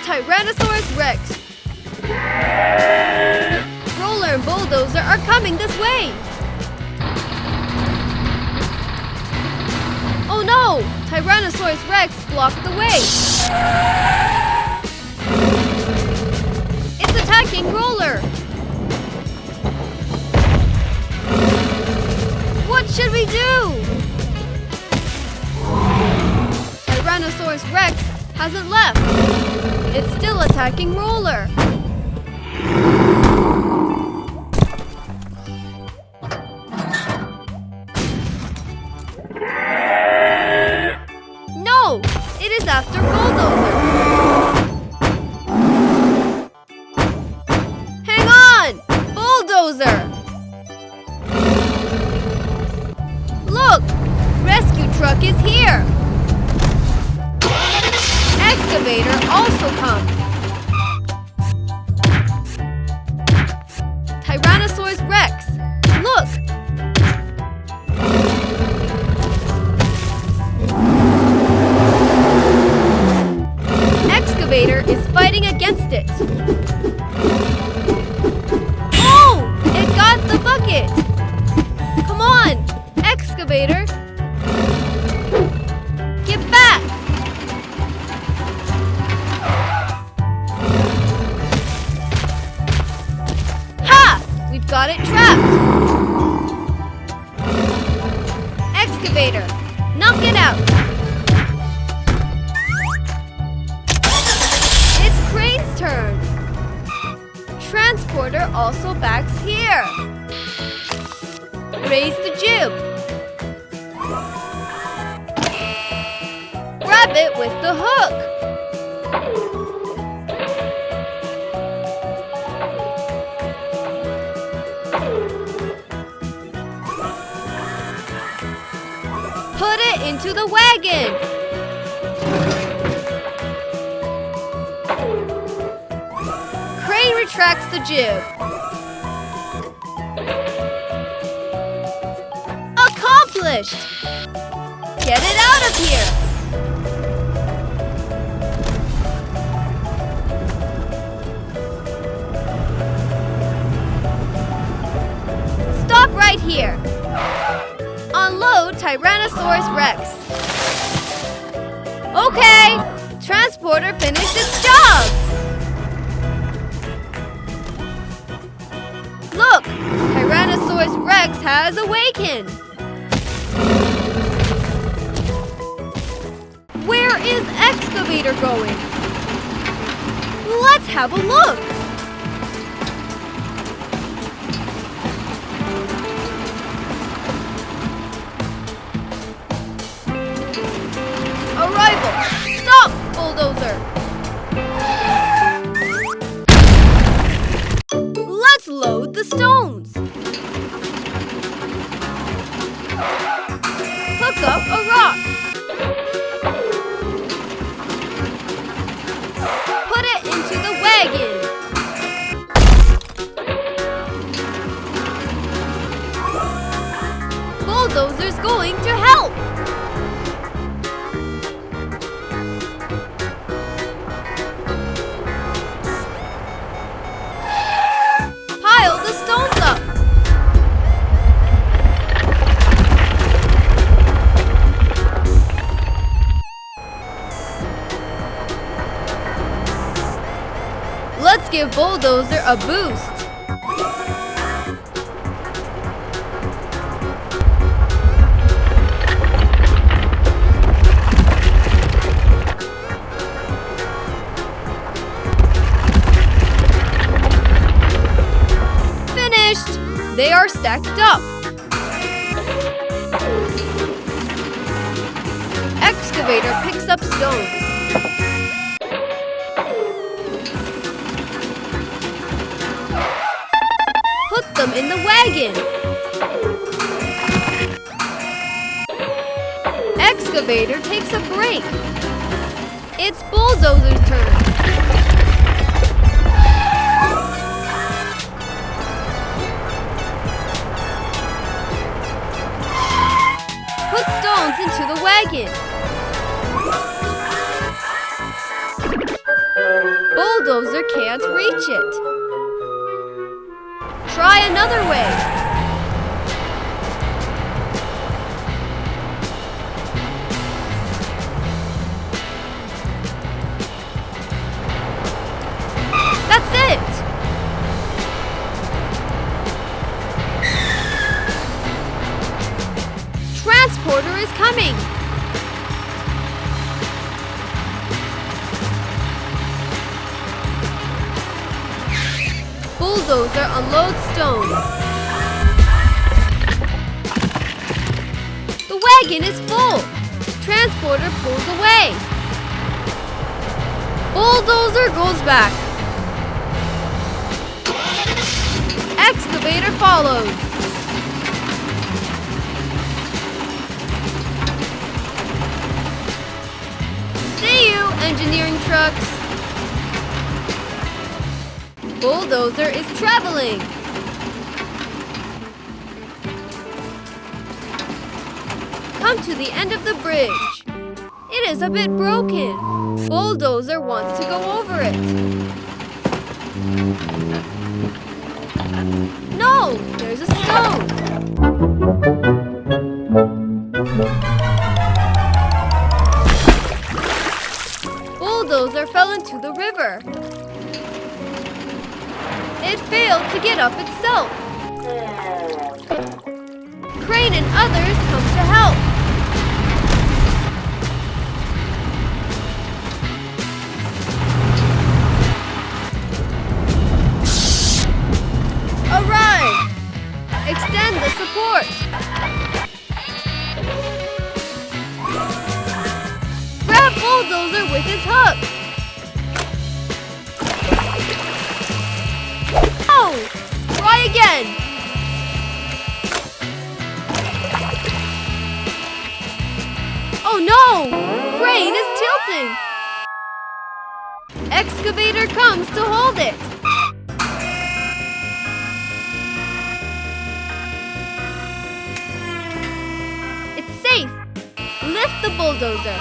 Tyrannosaurus Rex! Roller and Bulldozer are coming this way! Oh no! Tyrannosaurus Rex blocked the way! It's attacking Roller! What should we do? Tyrannosaurus Rex hasn't left. It's still attacking Roller. No! It is after Bulldozer. Hang on! Bulldozer! Look! Rescue truck is here! Excavator also comes. Tyrannosaurus Rex, look! Excavator is fighting against it. Oh! It got the bucket! Come on, Excavator! Get back! We've got it trapped! Excavator, knock it out! It's Crane's turn! Transporter also backs here! Raise the jib! Grab it with the hook! Put it into the wagon! Crane retracts the jib. Accomplished! Get it out of here! Stop right here! Unload Tyrannosaurus Rex. Okay, transporter finished its job. Look, Tyrannosaurus Rex has awakened. Where is Excavator going? Let's have a look. Arrival! Stop, Bulldozer! Let's load the stones! Hook up a rock! Put it into the wagon! Bulldozer's going to help! Let's give Bulldozer a boost. Finished! They are stacked up. Excavator picks up stones. Put them in the wagon. Excavator takes a break. It's Bulldozer's turn. Put stones into the wagon. bulldozer can't reach it. Try another way. That's it! Transporter is coming! Bulldozer unloads stone. The wagon is full. Transporter pulls away. Bulldozer goes back. Excavator follows. See you, engineering trucks. Bulldozer is traveling. Come to the end of the bridge. It is a bit broken. Bulldozer wants to go over it. No, there's a stone. Bulldozer fell into the river. It failed to get up itself. Crane and others come to help. Arrive! Extend the support. Grab Bulldozer with his hook. Try again! Oh no! Crane is tilting! Excavator comes to hold it! It's safe! Lift the bulldozer!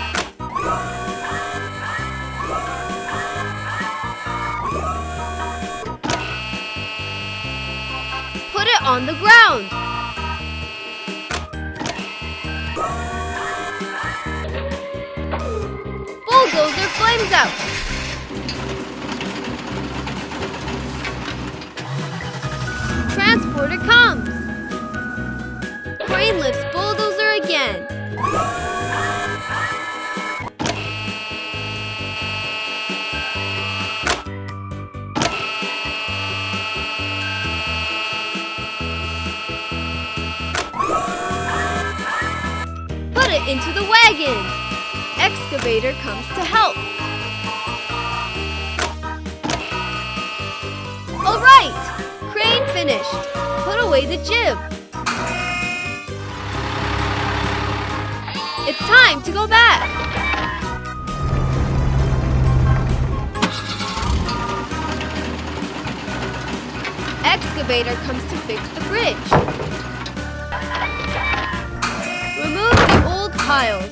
Put it on the ground. Bulldozer flames out. Transporter comes. Crane lifts bulldozer again. Into the wagon. Excavator comes to help. All right, crane finished. Put away the jib. It's time to go back. Excavator comes to fix the bridge. Remove the old piles.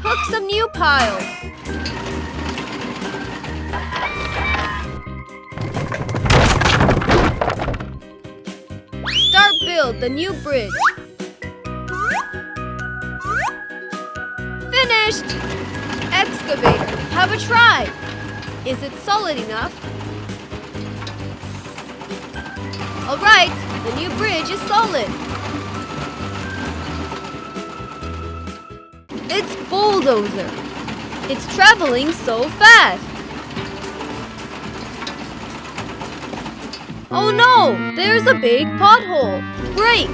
Hook some new piles. Start build the new bridge. Finished! Excavator, have a try. Is it solid enough? All right, the new bridge is solid. It's Bulldozer. It's traveling so fast. Oh no, there's a big pothole. Brake!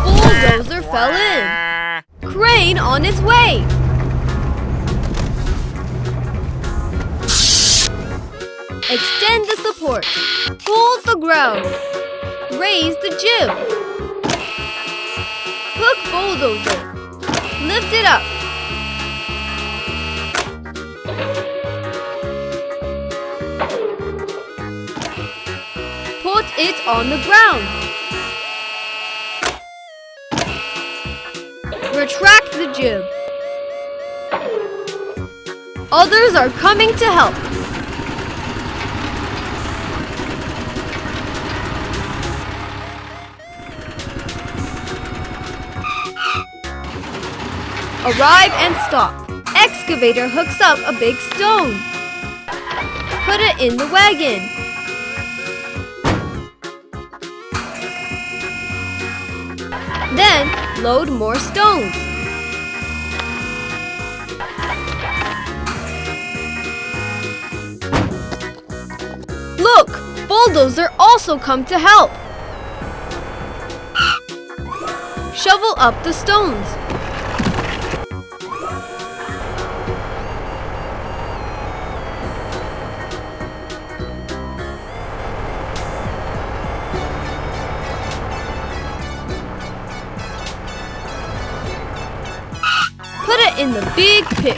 Bulldozer fell in. Crane on its way. Extend the support. Hold the ground. Raise the jib. Hook Bulldozer. Lift it up. it on the ground. Retract the jib. Others are coming to help. Arrive and stop. Excavator hooks up a big stone. Put it in the wagon. Then load more stones. Look! Bulldozer also come to help. Shovel up the stones. Put it in the big pit.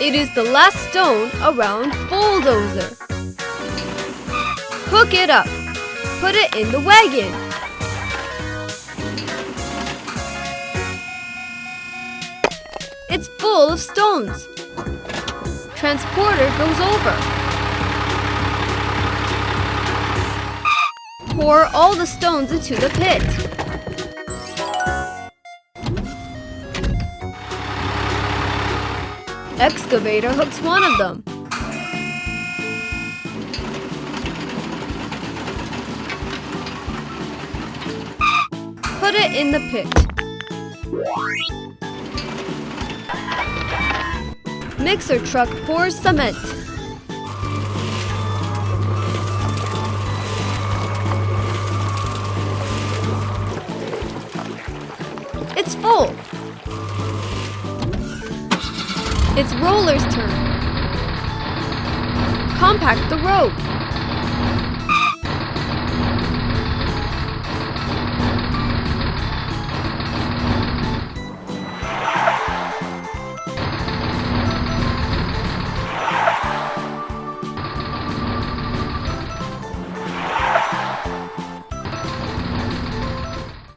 It is the last stone around Bulldozer. Hook it up. Put it in the wagon. It's full of stones. Transporter goes over. Pour all the stones into the pit. Excavator hooks one of them. Put it in the pit. Mixer truck pours cement. It's full. It's Roller's turn. Compact the road.